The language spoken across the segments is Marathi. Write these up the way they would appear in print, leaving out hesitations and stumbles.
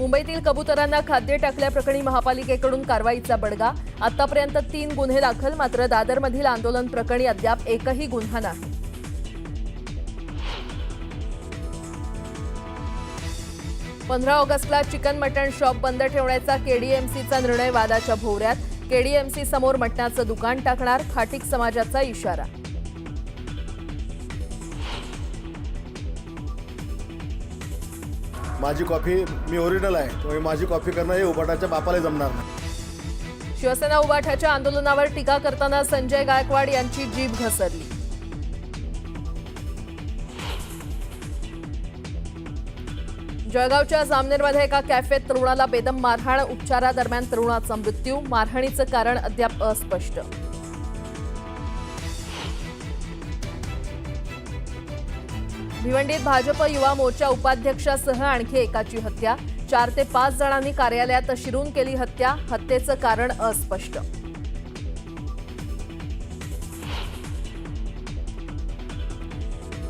मुंबईतील कबुतरांना खाद्य टाकल्याप्रकरणी महापालिकेकडून कारवाईचा बडगा। आतापर्यंत 3 गुन्हे दाखल, मात्र दादरमधील आंदोलन प्रकरणी अद्याप एकही गुन्हा नाही। पंधरा ऑगस्टला चिकन मटण शॉप बंद ठेवण्याचा केडीएमसीचा निर्णय वादाच्या भोवऱ्यात। केडीएमसी समोर मटणाचं दुकान टाकणार, खाटीक समाजाचा इशारा। माझी कॉफी मी ओरिजिनल आहे, त्यामुळे माझी कॉफी करणं हे उबाटाच्या बापाला जमणार नाही। शिवसेना उबाठाच्या आंदोलनावर टीका करताना संजय गायकवाड यांची जीभ घसरली। जळगावच्या जामनेरमध्ये एका कॅफेत तरुणाला बेदम मारहाण, उपचारादरम्यान तरुणाचा मृत्यू। मारहाणीचं कारण अद्याप अस्पष्ट। भिवंडीत भाजप युवा मोर्चा उपाध्यक्षासह आणखी एकाची हत्या। 4 ते 5 जणांनी कार्यालयात शिरून केली हत्या, हत्येचं कारण अस्पष्ट।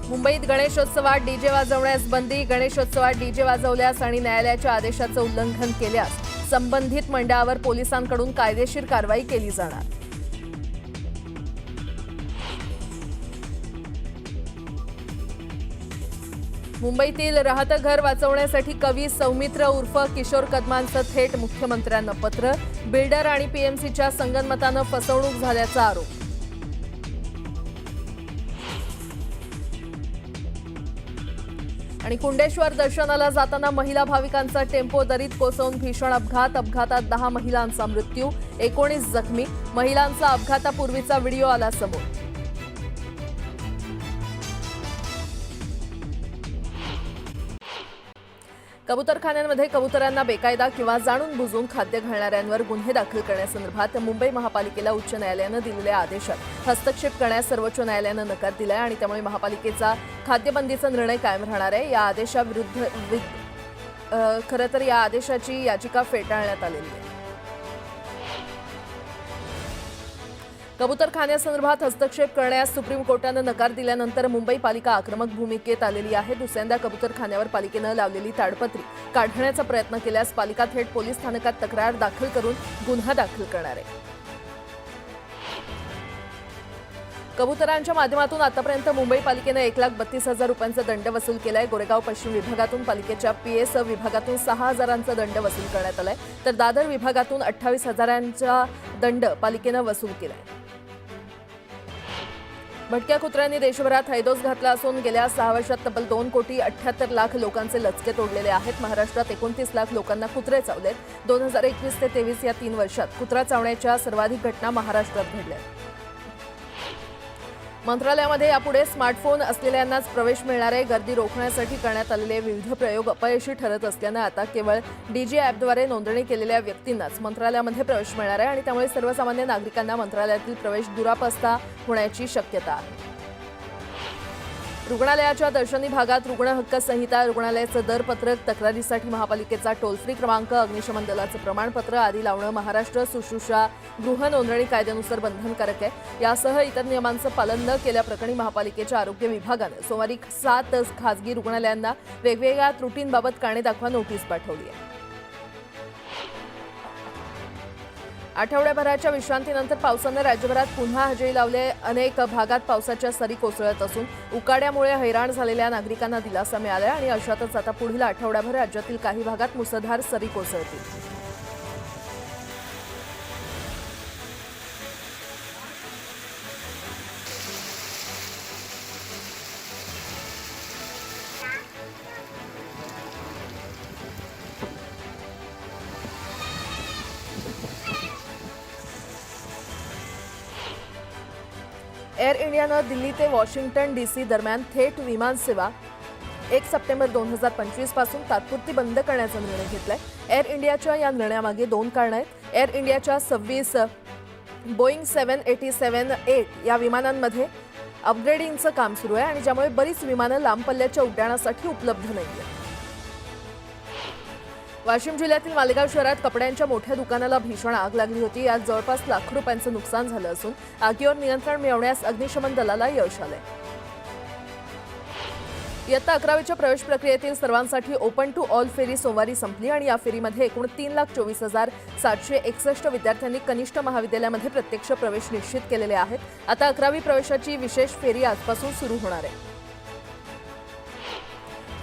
मुंबईत गणेशोत्सवात डीजे वाजवण्यास बंदी। गणेशोत्सवात डीजे वाजवल्यास आणि न्यायालयाच्या आदेशाचं उल्लंघन केल्यास संबंधित मंडळावर पोलिसांकडून कायदेशीर कारवाई केली जाणार। मुंबईतील राहतं घर वाचवण्यासाठी कवी सौमित्र उर्फ किशोर कदमांचं थेट मुख्यमंत्र्यांना पत्र। बिल्डर आणि पीएमसीच्या संगनमतानं फसवणूक झाल्याचा आरोप। आणि कुंडेश्वर दर्शनाला जाताना महिला भाविकांचा टेम्पो दरीत कोसळून भीषण अपघात। अपघातात 10 महिलांचा मृत्यू, 19 जखमी। महिलांचा अपघातापूर्वीचा व्हिडिओ आला समोर। कबुतरखान्यांमध्ये कबुतरांना बेकायदा किंवा जाणून बुजून खाद्य घालणाऱ्यांवर गुन्हे दाखल करण्यासंदर्भात मुंबई महापालिकेला उच्च न्यायालयानं दिलेल्या आदेशात हस्तक्षेप करण्यास सर्वोच्च न्यायालयानं नकार दिलाय आणि त्यामुळे महापालिकेचा खाद्यबंदीचा निर्णय कायम राहणार आहे। या आदेशाविरुद्ध खरं तर या आदेशाची याचिका फेटाळण्यात आलेली आहे। कबुतरखान्यासंदर्भात हस्तक्षेप करण्यास सुप्रीम कोर्टानं नकार दिल्यानंतर मुंबई पालिका आक्रमक भूमिकेत आलेली आहे। दुसऱ्यांदा कबुतरखान्यावर पालिकेनं लावलेली ताडपत्री काढण्याचा प्रयत्न केल्यास पालिका थेट पोलीस स्थानकात तक्रार दाखल करून गुन्हा दाखल करणार आहे। कबुतरांच्या माध्यमातून आतापर्यंत मुंबई पालिकेनं 1,32,000 रुपयांचा दंड वसूल केलाय। गोरेगाव पश्चिम विभागातून पालिकेच्या पीएस विभागातून 6,000चा दंड वसूल करण्यात आलाय, तर दादर विभागातून 28,000चा दंड पालिकेनं वसूल केलाय। भटक्या कुत्र्यांनी देशभरात हैदोस घातला असून गेल्या 6 वर्षात तब्बल 2,78,00,000 लोकांचे लचके तोडलेले आहेत। महाराष्ट्रात 29 लाख लोकांना कुत्रे चावलेत। 2021 ते 23 या 3 वर्षात कुत्रा चावण्याच्या सर्वाधिक घटना महाराष्ट्रात घडल्या। मंत्रालयामध्ये यापुढे स्मार्टफोन असलेल्यांनाच प्रवेश मिळणार आहे। गर्दी रोखण्यासाठी करण्यात आलेले विविध प्रयोग अपयशी ठरत असल्यानं आता केवळ डीजे ॲपद्वारे नोंदणी केलेल्या व्यक्तींनाच मंत्रालयामध्ये प्रवेश मिळणार आहे आणि त्यामुळे सर्वसामान्य नागरिकांना मंत्रालयातील प्रवेश दुरापस्ता होण्याची शक्यता आहे। रुग्णालयाच्या दर्शनी भागात रुग्ण हक्क संहिता, रुग्णालयाचं दरपत्रक, तक्रारीसाठी महापालिकेचा टोल फ्री क्रमांक, अग्निशमन दलाचं प्रमाणपत्र आदी लावणं महाराष्ट्र सुश्रूषा गृह नोंदणी कायद्यानुसार बंधनकारक आहे। यासह इतर नियमांचं पालन न केल्याप्रकरणी महापालिकेच्या आरोग्य विभागानं सोमवारी 7 खासगी रुग्णालयांना वेगवेगळ्या त्रुटींबाबत कारणे दाखवा नोटीस पाठवली आहे। आठवड्याभराच्या विश्रांतीनंतर पावसानं राज्यभरात पुन्हा हजेरी लावले। अनेक भागात पावसाच्या सरी कोसळत असून उकाड्यामुळे हैराण झालेल्या नागरिकांना दिलासा मिळाला आणि अशातच आता पुढील आठवड्याभर राज्यातील काही भागात मुसळधार सरी कोसळतील। एअर इंडियानं दिल्ली ते वॉशिंग्टन डीसी दरम्यान थेट विमान सेवा 1 सप्टेंबर 2025 पासून तात्पुरती बंद करण्याचा निर्णय घेतलाय। एअर इंडियाच्या या निर्णयामागे 2 कारणं आहेत। एअर इंडियाच्या 26 बोईंग 787-8 या विमानांमध्ये अपग्रेडिंगचं काम सुरू आहे आणि ज्यामुळे बरीच विमानं लांब पल्ल्याच्या उड्डाणासाठी उपलब्ध नाहीये। वाशिम जिल्ह्यातील मालेगाव शहरात कपड्यांच्या मोठ्या दुकानाला भीषण आग लागली होती। यात जवळपास लाखो रुपयांचं नुकसान झालं असून आगीवर नियंत्रण मिळवण्यास अग्निशमन दलाला यश आलंय। इयत्ता 11वीच्या प्रवेश प्रक्रियेतील सर्वांसाठी ओपन टू ऑल फेरी सोमवारी संपली आणि या फेरीमध्ये एकूण 3,24,761 विद्यार्थ्यांनी कनिष्ठ महाविद्यालयामध्ये प्रत्यक्ष प्रवेश निश्चित केलेले आहेत. आता 11वी प्रवेशाची विशेष फेरी आजपासून सुरू होणार आहे.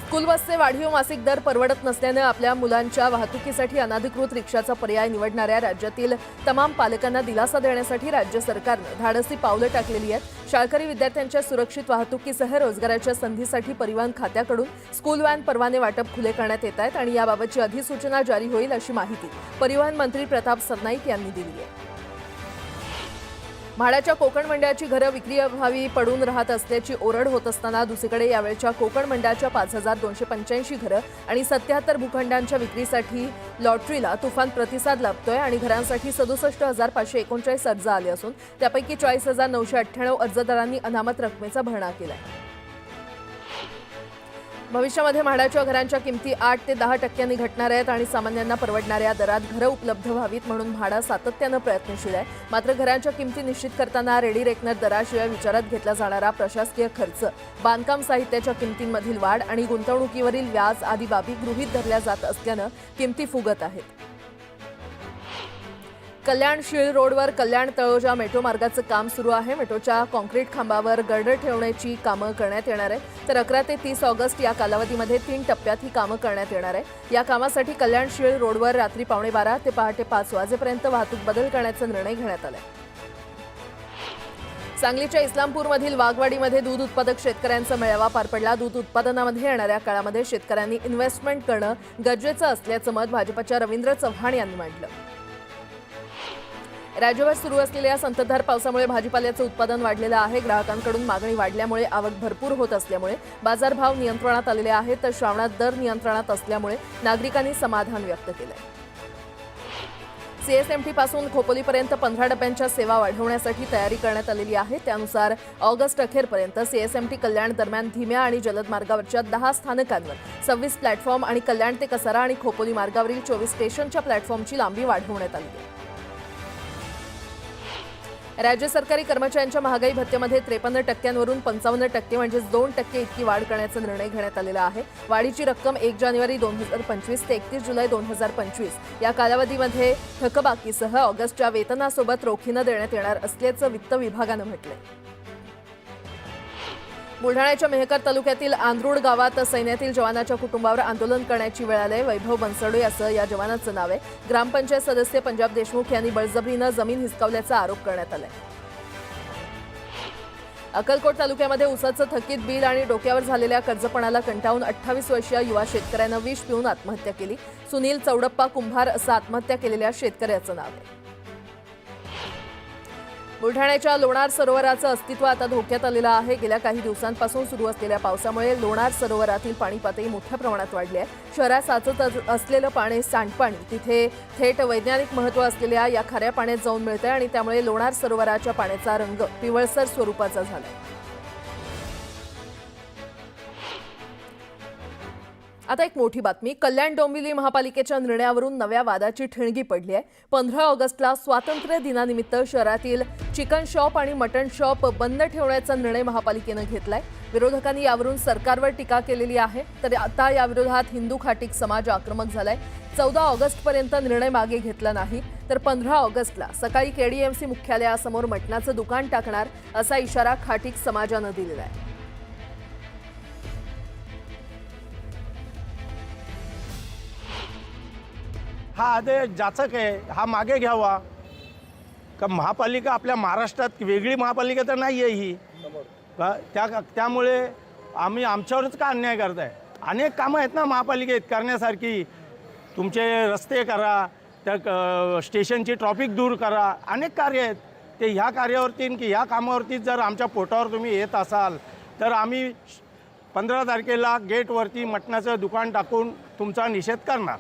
स्कूल बसचे वाढीव मासिक दर परवडत नसल्याने आपल्या मुलांच्या वाहतुकीसाठी अनधिकृत रिक्षाचा पर्याय निवडणाऱ्या राज्यातील तमाम पालकांना दिलासा देण्यासाठी राज्य सरकारनं धाडसी पावलं टाकलेली आहेत. शाळकरी विद्यार्थ्यांच्या सुरक्षित वाहतुकीसह रोजगाराच्या संधीसाठी परिवहन खात्याकडून स्कूल व्हॅन परवाने वाटप खुले करण्यात येत आहेत आणि याबाबतची अधिसूचना जारी होईल अशी माहिती परिवहन मंत्री प्रताप सरनाईक यांनी दिली आहे. म्हाडाच्या कोकण मंडळाची घरं विक्रीअभावी पडून राहत असल्याची ओरड होत असताना दुसरीकडे यावेळच्या कोकण मंडळाच्या 5,285 घरं आणि 77 भूखंडांच्या विक्रीसाठी लॉटरीला तुफान प्रतिसाद लाभतोय आणि घरांसाठी 67,539 अर्ज आले असून त्यापैकी 40,998 अर्जदारांनी अनामत रकमेचा भरणा केलाय. भविष्यामध्ये म्हाडाच्या घरांच्या किमती 8 ते 10% घटणार आहेत आणि सामान्यांना परवडणाऱ्या दरात घरं उपलब्ध व्हावीत म्हणून म्हाडा सातत्यानं प्रयत्नशील आहे. मात्र घरांच्या किमती निश्चित करताना रेडी रेकनर दराशिवाय विचारात घेतला जाणारा प्रशासकीय खर्च, बांधकाम साहित्याच्या किमतींमधील वाढ आणि गुंतवणुकीवरील व्याज आदी बाबी गृहीत धरल्या जात असल्यानं किमती फुगत आहेत. कल्याण शीळ रोडवर कल्याण तळोजा मेट्रो मार्गाचं काम सुरू आहे. मेट्रोच्या कॉन्क्रीट खांबावर गर्डर ठेवण्याची कामं करण्यात येणार आहे. तर 11 ते 30 ऑगस्ट या कालावधीमध्ये 3 टप्प्यात ही कामं करण्यात येणार आहे. या कामासाठी कल्याण शीळ रोडवर रात्री 12:15 ते पहाटे 5 वाजेपर्यंत वाहतूक बदल करण्याचा निर्णय घेण्यात आला आहे. सांगलीच्या इस्लामपूरमधील वाघवाडीमध्ये दूध उत्पादक शेतकऱ्यांचा मेळावा पार पडला. दूध उत्पादनामध्ये येणाऱ्या काळामध्ये शेतकऱ्यांनी इन्व्हेस्टमेंट करणं गरजेचं असल्याचं मत भाजपच्या रवींद्र चव्हाण यांनी मांडलं. राज्यभर सुरू असलेल्या संततधार पावसामुळे भाजीपाल्याचं उत्पादन वाढलेलं आहे. ग्राहकांकडून मागणी वाढल्यामुळे आवक भरपूर होत असल्यामुळे बाजारभाव नियंत्रणात आलेले आहेत. तर श्रावणात दर नियंत्रणात असल्यामुळे नागरिकांनी समाधान व्यक्त केलंय. सीएसएमटी पासून खोपोलीपर्यंत 15 डब्यांच्या सेवा वाढवण्यासाठी तयारी करण्यात आलेली आहे. त्यानुसार ऑगस्ट अखेरपर्यंत सीएसएमटी कल्याण दरम्यान धीम्या आणि जलद मार्गावरच्या 10 स्थानकांवर 26 प्लॅटफॉर्म आणि कल्याण ते कसारा आणि खोपोली मार्गावरील 24 स्टेशनच्या प्लॅटफॉर्मची लांबी वाढवण्यात आली आहे. राज्य सरकारी कर्मचाऱ्यांच्या महागाई भत्त्यामध्ये 53% 55% म्हणजेच 2% इतकी वाढ करण्याचा निर्णय घेण्यात आलेला आहे. वाढीची रक्कम 1 जानेवारी 2025 ते 31 जुलै 2025 या कालावधीमध्ये थकबाकीसह ऑगस्टच्या वेतनासोबत रोखीनं देण्यात येणार असल्याचं वित्त विभागानं म्हटलंय. बुलढाण्याच्या मेहकर तालुक्यातील आंद्रुड गावात सैन्यातील जवानाच्या कुटुंबावर आंदोलन करण्याची वेळ आली. वैभव बनसोडे असं या जवानाचं नाव आहे. ग्रामपंचायत सदस्य पंजाब देशमुख यांनी बळजबरीनं जमीन हिसकावल्याचा आरोप करण्यात आलाय. अक्कलकोट तालुक्यामध्ये ऊसाचं थकीत बिल आणि डोक्यावर झालेल्या कर्जपणाला कंटाळून 28 वर्षीय युवा शेतकऱ्यानं विष पिऊन आत्महत्या केली. सुनील चौडप्पा कुंभार असं आत्महत्या केलेल्या शेतकऱ्याचं नाव आहे. बुलढाण्याच्या लोणार सरोवराचं अस्तित्व आता धोक्यात आलेलं आहे. गेल्या काही दिवसांपासून सुरू असलेल्या पावसामुळे लोणार सरोवरातील पाणी पातळी मोठ्या प्रमाणात वाढली आहे. शहरात साचत असलेलं पाणी सांडपाणी तिथे थेट वैज्ञानिक महत्त्व असलेल्या या खाऱ्या पाण्यात जाऊन मिळतंय आणि त्यामुळे लोणार सरोवराच्या पाण्याचा रंग पिवळसर स्वरूपाचा झाला. आता एक मोठी बातमी. कल्याण डोंबिवली महापालिकेच्या निर्णयावरून नव्या वादाची ठिणगी पडली आहे. 15 ऑगस्टला स्वातंत्र्य दिनानिमित्त शहरातील चिकन शॉप आणि मटण शॉप बंद ठेवण्याचा निर्णय महापालिकेनं घेतलाय. विरोधकांनी यावरून सरकारवर टीका केलेली आहे. तर आता याविरोधात हिंदू खाटीक समाज आक्रमक झालाय. 14 ऑगस्टपर्यंत निर्णय मागे घेतला नाही तर 15 ऑगस्टला सकाळी केडीएमसी मुख्यालयासमोर मटणाचं दुकान टाकणार असा इशारा खाटीक समाजानं दिलेला आहे. हा आदेश जाचक आहे, हा मागे घ्यावा. का महापालिका आपल्या महाराष्ट्रात वेगळी महापालिका तर नाही आहे ही. त्यामुळे आम्ही आमच्यावरच का अन्याय करताय. अनेक कामं आहेत ना महापालिकेत करण्यासारखी. तुमचे रस्ते करा, त्या स्टेशनची ट्रॉफिक दूर करा, अनेक कार्य आहेत. ते ह्या कार्यावरती की ह्या कामावरती जर आमच्या पोटावर तुम्ही येत असाल तर आम्ही 15 तारखेला गेटवरती मटणाचं दुकान टाकून तुमचा निषेध करणार.